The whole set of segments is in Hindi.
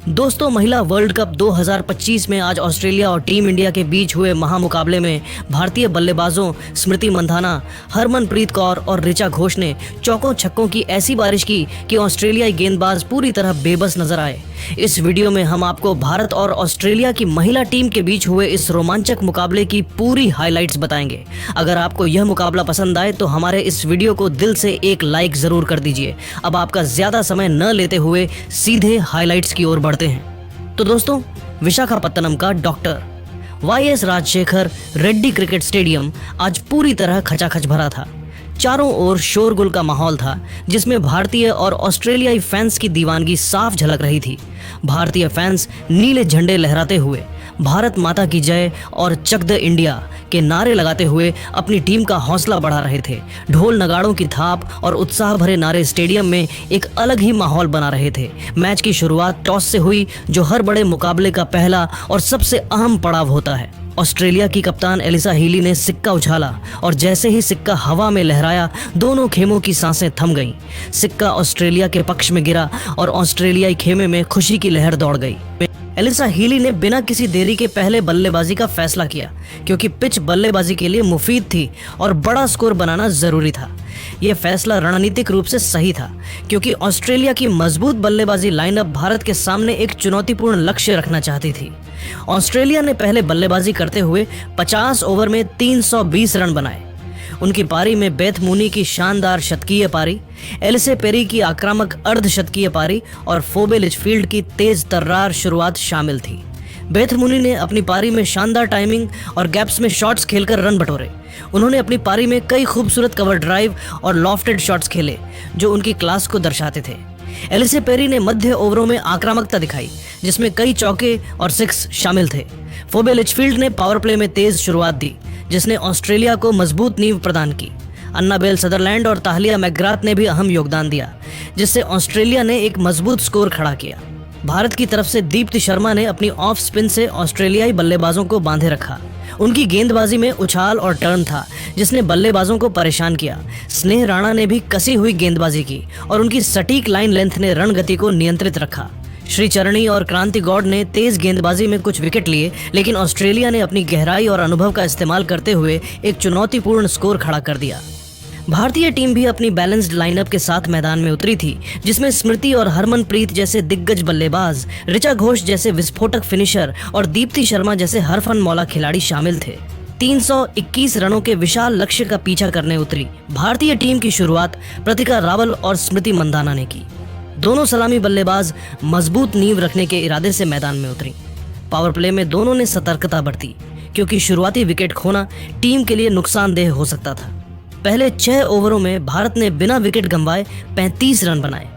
दोस्तों, महिला वर्ल्ड कप 2025 में आज ऑस्ट्रेलिया और टीम इंडिया के बीच हुए महामुकाबले में भारतीय बल्लेबाजों स्मृति मंधाना, हरमनप्रीत कौर और ऋचा घोष ने चौकों छक्कों की ऐसी बारिश की कि ऑस्ट्रेलियाई गेंदबाज पूरी तरह बेबस नजर आए। इस वीडियो में हम आपको भारत और ऑस्ट्रेलिया की महिला टीम के बीच हुए इस रोमांचक मुकाबले की पूरी हाइलाइट्स बताएंगे। अगर आपको यह मुकाबला पसंद आए तो हमारे इस वीडियो को दिल से एक लाइक जरूर कर दीजिए। अब आपका ज्यादा समय न लेते हुए सीधे हाइलाइट्स की ओर बढ़ते हैं। तो दोस्तों, विशाखापत्तनम का doctor YS Rajasekhara Reddy cricket stadium आज पूरी तरह खचाखच भरा था। चारों ओर शोरगुल का माहौल था, जिसमें भारतीय और ऑस्ट्रेलियाई फैंस की दीवानगी साफ झलक रही थी। भारतीय फैंस नीले झंडे लहराते हुए भारत माता की जय और चक द इंडिया के नारे लगाते हुए अपनी टीम का हौसला बढ़ा रहे थे। ढोल नगाड़ों की थाप और उत्साह भरे नारे स्टेडियम में एक अलग ही माहौल बना रहे थे। मैच की शुरुआत टॉस से हुई, जो हर बड़े मुकाबले का पहला और सबसे अहम पड़ाव होता है। ऑस्ट्रेलिया की कप्तान एलिसा हीली ने सिक्का उछाला और जैसे ही सिक्का हवा में लहराया, दोनों खेमों की सांसें थम गईं। सिक्का ऑस्ट्रेलिया के पक्ष में गिरा और ऑस्ट्रेलियाई खेमे में खुशी की लहर दौड़ गई। एलिसा हीली ने बिना किसी देरी के पहले बल्लेबाजी का फैसला किया, क्योंकि पिच बल्लेबाजी के लिए मुफीद थी और बड़ा स्कोर बनाना जरूरी था। यह फैसला रणनीतिक रूप से सही था, क्योंकि ऑस्ट्रेलिया की मजबूत बल्लेबाजी लाइनअप भारत के सामने एक चुनौतीपूर्ण लक्ष्य रखना चाहती थी। ऑस्ट्रेलिया ने पहले बल्लेबाजी करते हुए 50 ओवर में 320 रन बनाए। उनकी पारी में बेथ मूनी की शानदार शतकीय पारी, एलिसे पेरी की आक्रामक अर्धशतकीय पारी और फोबे लिचफील्ड की तेज तर्रार शुरुआत शामिल थी। बेथ मूनी ने अपनी पारी में शानदार टाइमिंग और गैप्स में शॉट्स खेलकर रन बटोरे। उन्होंने अपनी पारी में कई खूबसूरत कवर ड्राइव और लॉफ्टेड शॉट्स खेले, जो उनकी क्लास को दर्शाते थे। एलिसे पेरी ने मध्य ओवरों में आक्रामकता दिखाई, जिसमें कई चौके और सिक्स शामिल थे। फोबे लिचफील्ड ने पावर प्ले में तेज शुरुआत दी, जिसने ऑस्ट्रेलिया को मजबूत नींव प्रदान की। अन्नाबेल सदरलैंड और ताहलिया मैकग्राथ ने भी अहम योगदान दिया, जिससे ऑस्ट्रेलिया ने एक मजबूत स्कोर खड़ा किया। भारत की तरफ से दीप्ति शर्मा ने अपनी ऑफ स्पिन से ऑस्ट्रेलियाई बल्लेबाजों को बांधे रखा। उनकी गेंदबाजी में उछाल और टर्न था, जिसने बल्लेबाजों को परेशान किया। स्नेह राणा ने भी कसी हुई गेंदबाजी की और उनकी सटीक लाइन लेंथ ने रणगति को नियंत्रित रखा। श्री चरणी और क्रांति गौड़ ने तेज गेंदबाजी में कुछ विकेट लिए, लेकिन ऑस्ट्रेलिया ने अपनी गहराई और अनुभव का इस्तेमाल करते हुए एक चुनौतीपूर्ण स्कोर खड़ा कर दिया। भारतीय टीम भी अपनी बैलेंस्ड लाइनअप के साथ मैदान में उतरी थी, जिसमें स्मृति और हरमनप्रीत जैसे दिग्गज बल्लेबाज, ऋचा घोष जैसे विस्फोटक फिनिशर और दीप्ति शर्मा जैसे हरफन मौला खिलाड़ी शामिल थे। 321 रनों के विशाल लक्ष्य का पीछा करने उतरी भारतीय टीम की शुरुआत प्रतिका रावल और स्मृति मंधाना ने की। दोनों सलामी बल्लेबाज मजबूत नींव रखने के इरादे से मैदान में उतरी। पावर प्ले में दोनों ने सतर्कता बरती, क्योंकि शुरुआती विकेट खोना टीम के लिए नुकसानदेह हो सकता था। पहले 6 ओवरों में भारत ने बिना विकेट गंवाए 35 रन बनाए।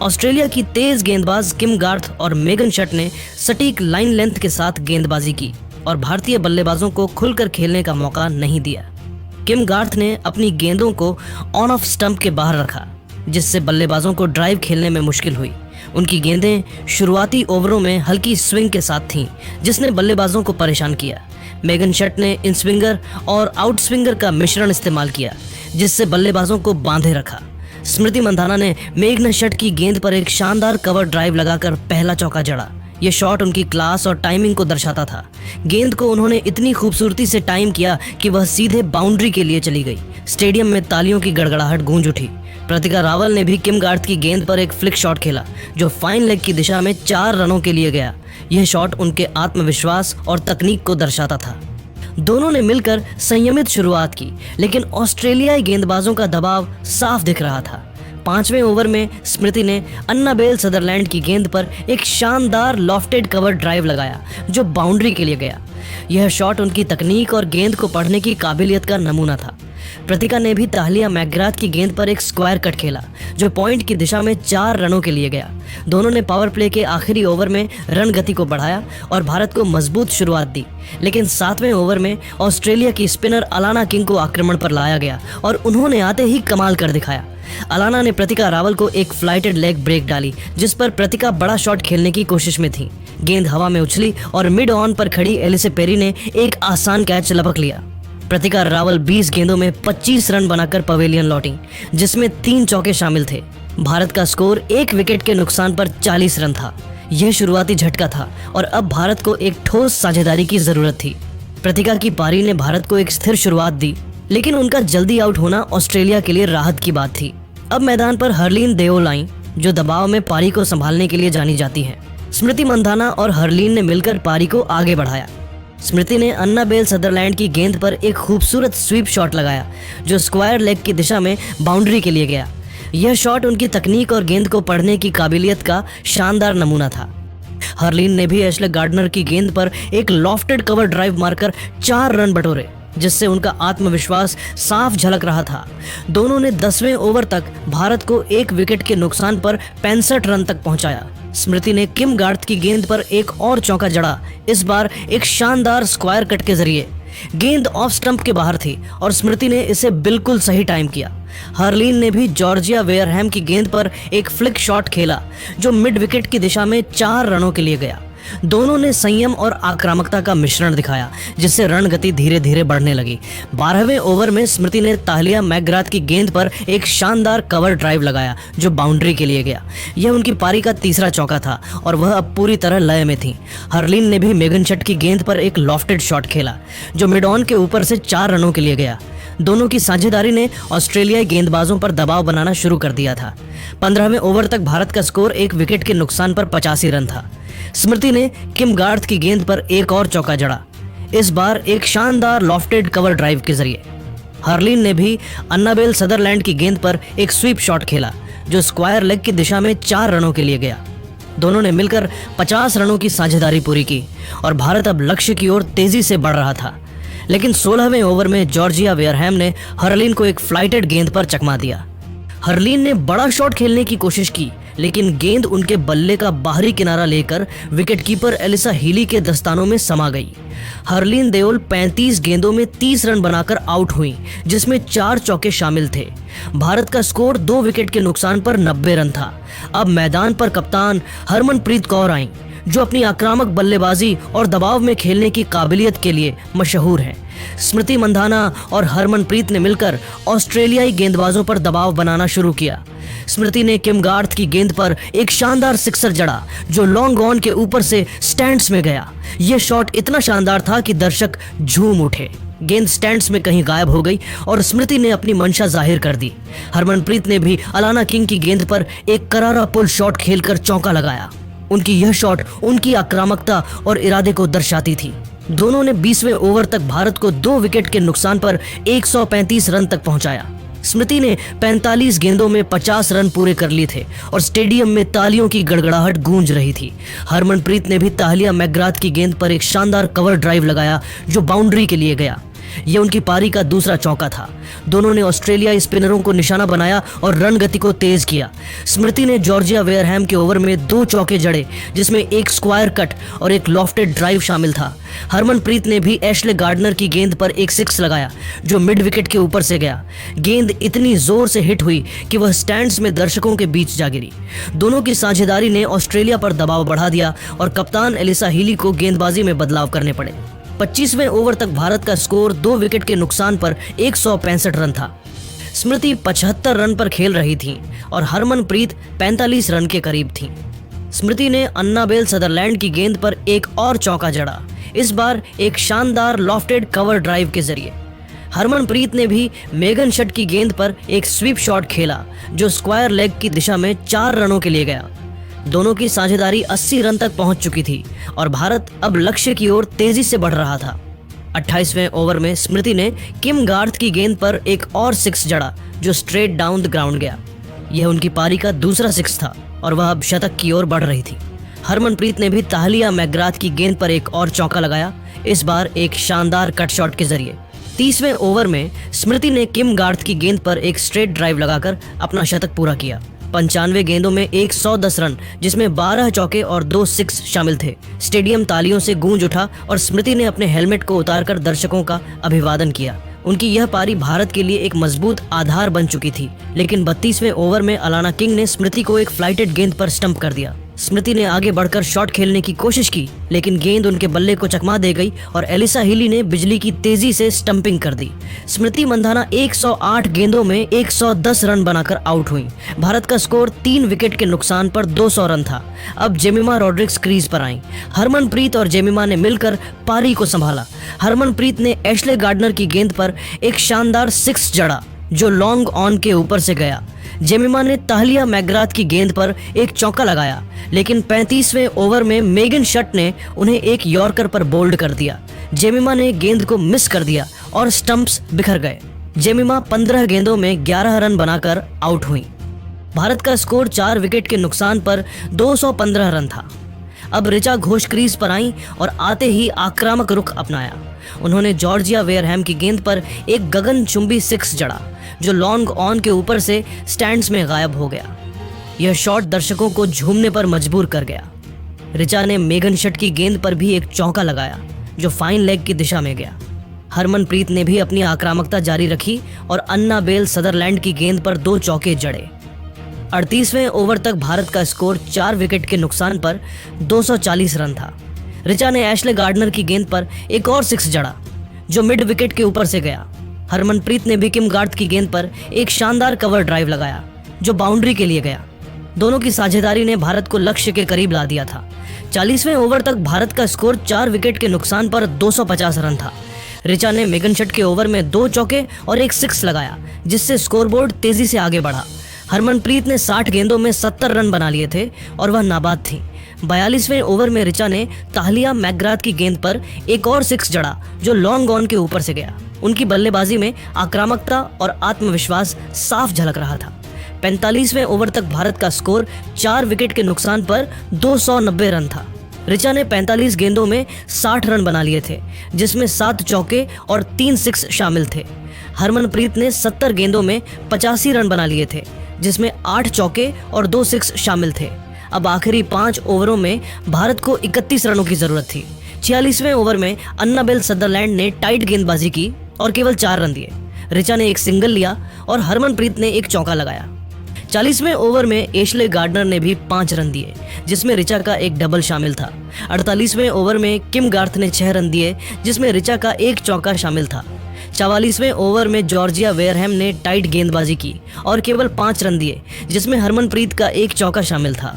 ऑस्ट्रेलिया की तेज गेंदबाज किम गार्थ और मेगन शट ने सटीक लाइन लेंथ के साथ गेंदबाजी की और भारतीय बल्लेबाजों को खुलकर खेलने का मौका नहीं दिया। किम गार्थ ने अपनी गेंदों को ऑन ऑफ स्टंप के बाहर रखा, जिससे बल्लेबाजों को ड्राइव खेलने में मुश्किल हुई। उनकी गेंदें शुरुआती ओवरों में हल्की स्विंग के साथ थीं, जिसने बल्लेबाजों को परेशान किया। मेगन शट ने इन स्विंगर और आउट स्विंगर का मिश्रण इस्तेमाल किया, जिससे बल्लेबाजों को बांधे रखा। स्मृति मंधाना ने मेगन शट की गेंद पर एक शानदार कवर ड्राइव लगाकर पहला चौका जड़ा। यह शॉट उनकी क्लास और टाइमिंग को दर्शाता था। गेंद को उन्होंने इतनी खूबसूरती से टाइम किया कि वह सीधे बाउंड्री के लिए चली गई। स्टेडियम में तालियों की गड़गड़ाहट गूंज उठी। प्रतिका रावल ने भी किम गार्थ की गेंद पर एक फ्लिक शॉट खेला, जो फाइन लेग की दिशा में 4 रनों के लिए गया। यह शॉट उनके आत्मविश्वास और तकनीक को दर्शाता था। दोनों ने मिलकर संयमित शुरुआत की, लेकिन ऑस्ट्रेलियाई गेंदबाजों का दबाव साफ दिख रहा था। 5वें ओवर में स्मृति ने अन्नाबेल सदरलैंड की गेंद पर एक शानदार लॉफ्टेड कवर ड्राइव लगाया, जो बाउंड्री के लिए गया। यह शॉट उनकी तकनीक और गेंद को पढ़ने की काबिलियत का नमूना था। प्रतिका ने भी ताहलिया मैकग्राथ की गेंद पर एक स्क्वायर कट खेला, जो पॉइंट की दिशा में 4 रनों के लिए गया। दोनों ने पावर प्ले के आखिरी ओवर में रन गति को बढ़ाया और भारत को मजबूत शुरुआत दी, लेकिन 7वें ओवर में ऑस्ट्रेलिया की स्पिनर अलाना किंग को आक्रमण पर लाया गया और उन्होंने आते ही कमाल कर दिखाया। अलाना ने प्रतिका रावल को एक फ्लाइटेड लेग ब्रेक डाली, जिस पर प्रतिका बड़ा शॉट खेलने की कोशिश में थी। गेंद हवा में उछली और मिड ऑन पर खड़ी एलिसे पेरी ने एक आसान कैच लपक लिया। प्रतिका रावल 20 गेंदों में 25 रन बनाकर पवेलियन लौटी, जिसमें 3 चौके शामिल थे। भारत का स्कोर 1 विकेट के नुकसान पर 40 रन था। यह शुरुआती झटका था और अब भारत को एक ठोस साझेदारी की जरूरत थी। प्रतिका की पारी ने भारत को एक स्थिर शुरुआत दी, लेकिन उनका जल्दी आउट होना ऑस्ट्रेलिया के लिए राहत की बात थी। अब मैदान पर हरलीन देओल आईं, जो दबाव में पारी को संभालने के लिए जानी जाती हैं। स्मृति मंधाना और हरलीन ने मिलकर पारी को आगे बढ़ाया। स्मृति ने अन्नाबेल सदरलैंड की गेंद पर एक खूबसूरत स्वीप शॉट लगाया, जो स्क्वायर लेग की दिशा में बाउंड्री के लिए गया। यह शॉट उनकी तकनीक और गेंद को पढ़ने की काबिलियत का शानदार नमूना था। हरलीन ने भी एशले गार्डनर की गेंद पर एक लॉफ्टेड कवर ड्राइव मारकर 4 रन बटोरे, जिससे उनका आत्मविश्वास साफ झलक रहा था। दोनों ने 10वें ओवर तक भारत को 1 विकेट के नुकसान पर 65 रन तक पहुंचाया। स्मृति ने किम गार्थ की गेंद पर एक और चौका जड़ा, इस बार एक शानदार स्क्वायर कट के जरिए। गेंद ऑफ स्टंप के बाहर थी और स्मृति ने इसे बिल्कुल सही टाइम किया। हरलीन ने भी जॉर्जिया वेयरहैम की गेंद पर एक फ्लिक शॉट खेला, जो मिड विकेट की दिशा में 4 रनों के लिए गया। दोनों ने संयम और आक्रामकता का मिश्रण दिखाया, जिससे रन गति धीरे धीरे बढ़ने लगी। 12वें ओवर में स्मृति ने ताहलिया मैकग्राथ की गेंद पर एक शानदार कवर ड्राइव लगाया, जो बाउंड्री के लिए गया। यह उनकी पारी का तीसरा चौका था और वह अब पूरी तरह लय में थी। हरलीन ने भी मेगन शट की गेंद पर एक लॉफ्टेड शॉट खेला, जो मिड ऑन के ऊपर से 4 रनों के लिए गया। दोनों की साझेदारी ने ऑस्ट्रेलियाई गेंदबाजों पर दबाव बनाना शुरू कर दिया था। 15वें ओवर तक भारत का स्कोर 1 विकेट के नुकसान पर 85 रन था। स्मृति ने किम गार्थ की गेंद पर एक और चौका जड़ा, इस बार एक शानदार लॉफ्टेड कवर ड्राइव के जरिए। हरलीन ने भी अन्नाबेल सदरलैंड की गेंद पर एक स्वीप शॉट खेला, जो स्क्वायर लेग की दिशा में 4 रनों के लिए गया। दोनों ने मिलकर 50 रनों की साझेदारी पूरी की और भारत अब लक्ष्य की ओर तेजी से बढ़ रहा था। लेकिन 16वें ओवर में जॉर्जिया वेयरहैम ने हरलीन को एक फ्लाइटेड गेंद पर चकमा दिया। हरलीन ने बड़ा शॉट खेलने की कोशिश की, लेकिन गेंद उनके बल्ले का बाहरी किनारा लेकर विकेटकीपर एलिसा हीली के दस्तानों में समा गई। हरलीन देओल 35 गेंदों में 30 रन बनाकर आउट हुई, जिसमें 4 चौके शामिल थे। भारत का स्कोर 2 विकेट के नुकसान पर 90 रन था। अब मैदान पर कप्तान हरमनप्रीत कौर आईं, जो अपनी आक्रामक बल्लेबाजी और दबाव में खेलने की काबिलियत के लिए मशहूर हैं। स्मृति मंधाना और हरमनप्रीत ने मिलकर ऑस्ट्रेलियाई गेंदबाजों पर दबाव बनाना शुरू किया। स्मृति ने किम गार्थ की गेंद पर एक शानदार सिक्सर जड़ा, जो लॉन्ग ऑन के ऊपर से स्टैंड्स में गया। यह शॉट इतना शानदार था कि दर्शक झूम उठे। गेंद स्टैंड्स में कहीं गायब हो गई और स्मृति ने अपनी मंशा जाहिर कर दी। हरमनप्रीत ने भी अलाना किंग की गेंद पर एक करारा पुल शॉट खेलकर चौका लगाया। उनकी यह शॉट उनकी आक्रामकता और इरादे को दर्शाती थी। दोनों ने 20वें ओवर तक भारत को 2 विकेट के नुकसान पर 135 रन तक पहुंचाया। स्मृति ने 45 गेंदों में 50 रन पूरे कर लिए थे और स्टेडियम में तालियों की गड़गड़ाहट गूंज रही थी। हरमनप्रीत ने भी ताहलिया मैकग्राथ की गेंद पर एक शानदार कवर ड्राइव लगाया, जो बाउंड्री के लिए गया। यह उनकी पारी का दूसरा चौका था। दोनों ने ऑस्ट्रेलियाई स्पिनरों को निशाना बनाया और रन गति को तेज किया। स्मृति ने जॉर्जिया वेयरहैम के ओवर में 2 चौके जड़े, जिसमें एक स्क्वायर कट और एक लॉफ्टेड ड्राइव शामिल था। हरमनप्रीत ने भी एशले गार्डनर की गेंद पर एक 6 लगाया, जो मिड विकेट के ऊपर से गया। गेंद इतनी जोर से हिट हुई कि वह स्टैंड्स में दर्शकों के बीच जा गिरी। दोनों की साझेदारी ने ऑस्ट्रेलिया पर दबाव बढ़ा दिया और कप्तान एलिसा हीली को गेंदबाजी में बदलाव करने पड़े। 25वें ओवर तक भारत का स्कोर 2 विकेट के नुकसान पर 165 रन था। स्मृति 75 रन पर खेल रही थीं और हरमनप्रीत 45 रन के करीब थीं। स्मृति ने अन्नाबेल सदरलैंड की गेंद पर एक और चौका जड़ा, इस बार एक शानदार लॉफ्टेड कवर ड्राइव के जरिए। हरमनप्रीत ने भी मेगन शट की गेंद पर एक स्वीप शॉट खेला, जो स्क्वायर लेग की दिशा में 4 रनों के लिए गया। दोनों की साझेदारी 80 रन तक पहुंच चुकी थी और भारत अब लक्ष्य की ओर तेजी से बढ़ रहा था। 28वें ओवर में स्मृति ने किम गार्थ की गेंद पर एक और 6 जड़ा, जो स्ट्रेट डाउन द ग्राउंड गया। यह उनकी पारी का दूसरा 6 था और वह अब शतक की ओर बढ़ रही थी। हरमनप्रीत ने भी ताहलिया मैकग्राथ की गेंद पर एक और चौका लगाया, इस बार एक शानदार कट शॉट के जरिए। 30वें ओवर में स्मृति ने किम गार्थ की गेंद पर एक स्ट्रेट ड्राइव लगाकर अपना शतक पूरा किया। 95 गेंदों में 110 रन, जिसमें 12 चौके और 2 6 शामिल थे। स्टेडियम तालियों से गूंज उठा और स्मृति ने अपने हेलमेट को उतारकर दर्शकों का अभिवादन किया। उनकी यह पारी भारत के लिए एक मजबूत आधार बन चुकी थी। लेकिन 32वें ओवर में अलाना किंग ने स्मृति को एक फ्लाइटेड गेंद पर स्टंप कर दिया। स्मृति ने आगे बढ़कर शॉट खेलने की कोशिश की, लेकिन गेंद उनके बल्ले को चकमा दे गई और एलिसा हीली ने बिजली की तेजी से स्टंपिंग कर दी। स्मृति मंधाना 108 गेंदों में 110 रन बनाकर आउट हुई। भारत का स्कोर 3 विकेट के नुकसान पर 200 रन था। अब जेमिमा रॉड्रिक्स क्रीज पर आईं। हरमनप्रीत और जेमिमा ने मिलकर पारी को संभाला। हरमनप्रीत ने एशले गार्डनर की गेंद पर एक शानदार 6 जड़ा, जो लॉन्ग ऑन के ऊपर से गया। जेमिमा ने ताहलिया मैकग्राथ की गेंद पर एक चौका लगाया, लेकिन 35वें ओवर में मेगन शट ने उन्हें एक यॉर्कर पर बोल्ड कर दिया। जेमिमा ने गेंद को मिस कर दिया और स्टंप्स बिखर गए। जेमिमा 15 गेंदों में 11 रन बनाकर आउट हुई। भारत का स्कोर 4 विकेट के नुकसान पर 215 रन था। अब ऋचा घोष क्रीज पर आईं और आते ही आक्रामक रुख अपनाया। उन्होंने जॉर्जिया वेयरहैम की गेंद पर एक गगनचुंबी 6 जड़ा, जो लॉन्ग ऑन के ऊपर से स्टैंड्स में गायब हो गया। यह शॉट दर्शकों को झूमने पर मजबूर कर गया। ऋचा ने मेगन शट की गेंद पर भी एक चौका लगाया, जो फाइन लेग की दिशा में गया। हरमनप्रीत ने भी अपनी आक्रामकता जारी रखी और अन्नाबेल सदरलैंड की गेंद पर 2 चौके जड़े। 38वें ओवर तक भारत का स्कोर 4 विकेट के नुकसान पर 240 रन था। ऋचा ने एशले गार्डनर की गेंद पर एक और 6 जड़ा, जो मिड विकेट के ऊपर से गया। हरमनप्रीत ने भी किम गार्थ की गेंद पर एक शानदार कवर ड्राइव लगाया, जो बाउंड्री के लिए गया। दोनों की साझेदारी ने भारत को लक्ष्य के करीब ला दिया था। 40वें ओवर तक भारत का स्कोर 4 विकेट के नुकसान पर 250 रन था। ऋचा ने मेगन शट के ओवर में 2 चौके और एक 6 लगाया, जिससे स्कोरबोर्ड तेजी से आगे बढ़ा। हरमनप्रीत ने 60 गेंदों में 70 रन बना लिए थे और वह नाबाद थी। 42वें ओवर में ऋचा ने ताहलिया मैकग्राथ की गेंद पर एक और 6 जड़ा, जो लॉन्ग ऑन के ऊपर से गया। उनकी बल्लेबाजी में आक्रामकता और आत्मविश्वास साफ झलक रहा था। 45वें ओवर तक भारत का स्कोर 4 विकेट के नुकसान पर 290 रन था। ऋचा ने 45 गेंदों में 60 रन बना लिए थे, जिसमें 7 चौके और 3 6 शामिल थे। हरमनप्रीत ने 70 गेंदों में 85 रन बना लिए थे, जिसमें 8 चौके और 2 6 शामिल थे। अब आखिरी 5 ओवरों में भारत को 31 रनों की जरूरत थी। 46वें ओवर में अन्नाबेल सदरलैंड ने टाइट गेंदबाजी की और केवल 4 रन दिए। ऋचा ने एक सिंगल लिया और हरमनप्रीत ने एक चौका लगाया। 40वें ओवर में एशले गार्डनर ने भी 5 रन दिए, जिसमें ऋचा का एक डबल शामिल था। 48वें ओवर में किम गार्थ ने 6 रन दिए, जिसमें ऋचा का एक चौका शामिल था। 44वें ओवर में जॉर्जिया वेयरहैम ने टाइट गेंदबाजी की और केवल 5 रन दिए, जिसमें हरमनप्रीत का एक चौका शामिल था।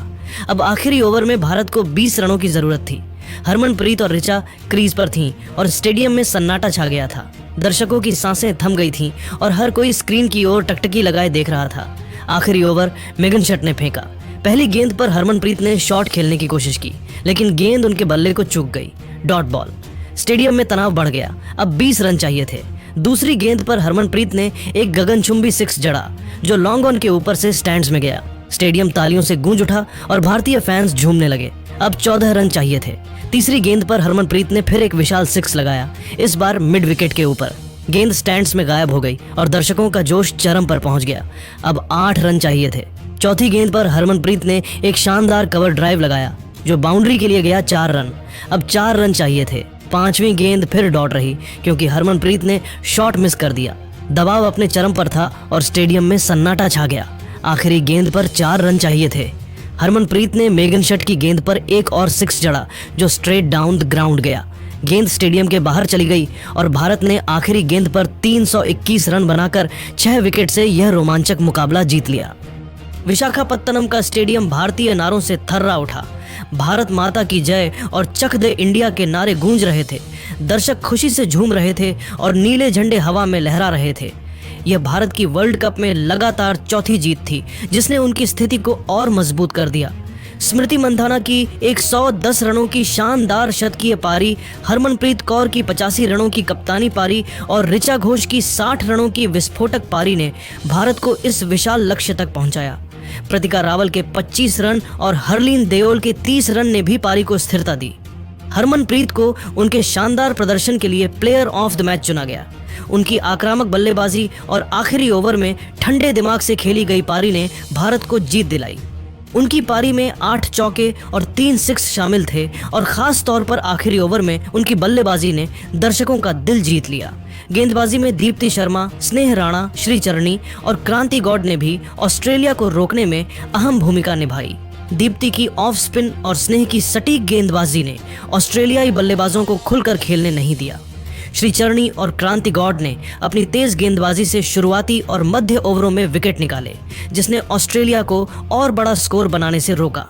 अब आखिरी ओवर में भारत को 20 रनों की जरूरत थी। हरमनप्रीत और ऋचा क्रीज पर थीं और स्टेडियम में सन्नाटा छा गया था। दर्शकों की सांसें थम गई थीं और हर कोई स्क्रीन की ओर टकटकी लगाए देख रहा था। आखिरी ओवर मेगन शट ने फेंका। पहली गेंद पर हरमनप्रीत ने शॉट खेलने की कोशिश की, लेकिन गेंद उनके बल्ले को चूक गई। Dot ball. स्टेडियम में तनाव बढ़ गया। अब 20 रन चाहिए थे। दूसरी गेंद पर हरमनप्रीत ने एक गगनचुंबी 6 जड़ा, जो लॉन्ग ऑन के ऊपर से स्टैंड्स में गया। स्टेडियम तालियों से गूंज उठा और भारतीय फैंस झूमने लगे। अब 14 रन चाहिए थे। तीसरी गेंद पर हरमनप्रीत ने फिर एक विशाल 6 लगाया, इस बार मिड विकेट के ऊपर। गेंद स्टैंड्स में गायब हो गई और दर्शकों का जोश चरम पर पहुंच गया। अब 8 रन चाहिए थे। चौथी गेंद पर हरमनप्रीत ने एक शानदार कवर ड्राइव लगाया, जो बाउंड्री के लिए गया। 4 रन। अब 4 रन चाहिए थे। 5वीं गेंद फिर डॉट रही, क्योंकि हरमनप्रीत ने शॉट मिस कर दिया। दबाव अपने चरम पर था और स्टेडियम में सन्नाटा छा गया। आखिरी गेंद पर 4 रन चाहिए थे। हरमनप्रीत ने मेगन शट की गेंद पर एक और 6 जड़ा, जो स्ट्रेट डाउन द ग्राउंड गया। गेंद स्टेडियम के बाहर चली गई और भारत ने आखिरी गेंद पर 321 रन बनाकर 6 विकेट से यह रोमांचक मुकाबला जीत लिया। विशाखापत्तनम का स्टेडियम भारतीय नारों से थर्रा उठा। भारत माता की जय और चक दे इंडिया के नारे गूंज रहे थे। दर्शक खुशी से झूम रहे थे और नीले झंडे हवा में लहरा रहे थे। यह भारत की वर्ल्ड कप में लगातार चौथी जीत थी, जिसने उनकी स्थिति को और मजबूत कर दिया। स्मृति मंधाना की 110 रनों की शानदार शतकीय पारी, हरमनप्रीत कौर की 85 रनों की कप्तानी पारी और ऋचा घोष की 60 रनों की विस्फोटक पारी ने भारत को इस विशाल लक्ष्य तक पहुंचाया। प्रतिका रावल के 25 रन और हरलीन देओल के 30 रन ने भी पारी को स्थिरता दी। हरमनप्रीत को उनके शानदार प्रदर्शन के लिए प्लेयर ऑफ द मैच चुना गया। उनकी आक्रामक बल्लेबाजी और आखिरी ओवर में ठंडे दिमाग से खेली गई पारी ने भारत को जीत दिलाई। उनकी पारी में 8 चौके और 3 6 शामिल थे और खास तौर पर आखिरी ओवर में उनकी बल्लेबाजी ने दर्शकों का दिल जीत लिया। गेंदबाजी में दीप्ति शर्मा, स्नेह राणा, श्रीचरणी और क्रांति गौड़ ने भी ऑस्ट्रेलिया को रोकने में अहम भूमिका निभाई। दीप्ति की ऑफ स्पिन और स्नेह की सटीक गेंदबाजी ने ऑस्ट्रेलियाई बल्लेबाजों को खुलकर खेलने नहीं दिया। श्रीचरणी और क्रांति गौड़ ने अपनी तेज गेंदबाजी से शुरुआती और मध्य ओवरों में विकेट निकाले, जिसने ऑस्ट्रेलिया को और बड़ा स्कोर बनाने से रोका।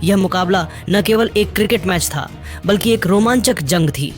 यह मुकाबला न केवल एक क्रिकेट मैच था, बल्कि एक रोमांचक जंग थी,